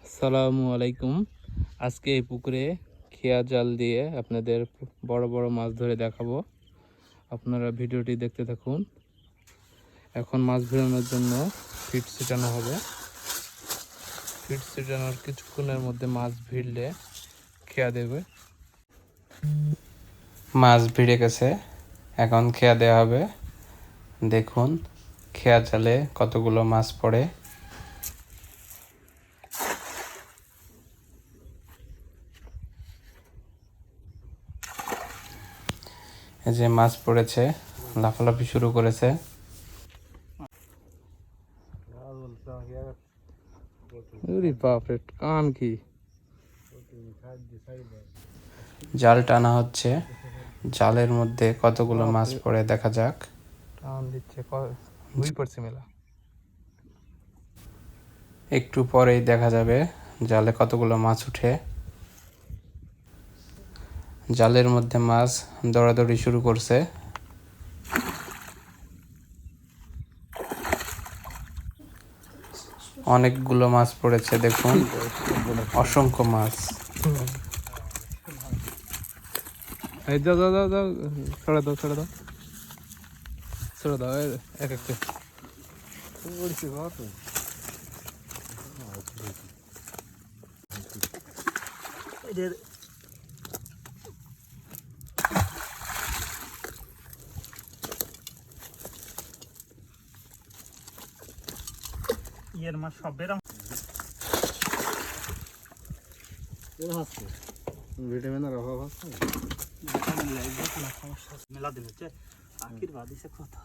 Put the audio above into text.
আসসালামু আলাইকুম। আজকে এই পুকুরে খেয়া জাল দিয়ে আপনাদের বড় বড় মাছ ধরে দেখাবো। আপনারা ভিডিওটি দেখতে থাকুন। এখন মাছ ভিড়ানোর জন্য ফিট ছিটানো হবে। ফিট ছিটানোর কিছুক্ষণের মধ্যে মাছ ভিড়লে খেয়া দেবে। মাছ ভিড়ে গেছে, এখন খেয়া দেওয়া হবে। দেখুন খেয়া জালে কতগুলো মাছ পড়ে। এই যে মাছ পড়েছে, লাফালাফি শুরু করেছে। বাপরে, কান কি! জাল টানা হচ্ছে, জালের মধ্যে কতগুলো মাছ পড়ে দেখা যাক। টান দিচ্ছে, মেলা। একটু পরেই দেখা যাবে জালে কতগুলো মাছ উঠে। জালের মধ্যে মাছ দৌড়াদৌড়ি শুরু করছে। অনেকগুলো মাছ পড়েছে, দেখুন অসংখ্য মাছ। দাও দাও দাও দাও, ছড়া দাও ছড়া দাও ছড়া দাও, এক একটা। ইয়ের মাছ সব বেরাম ভিটামিনের অভাব আছে, মেলা দিন হচ্ছে আখির বাদিছে কথা।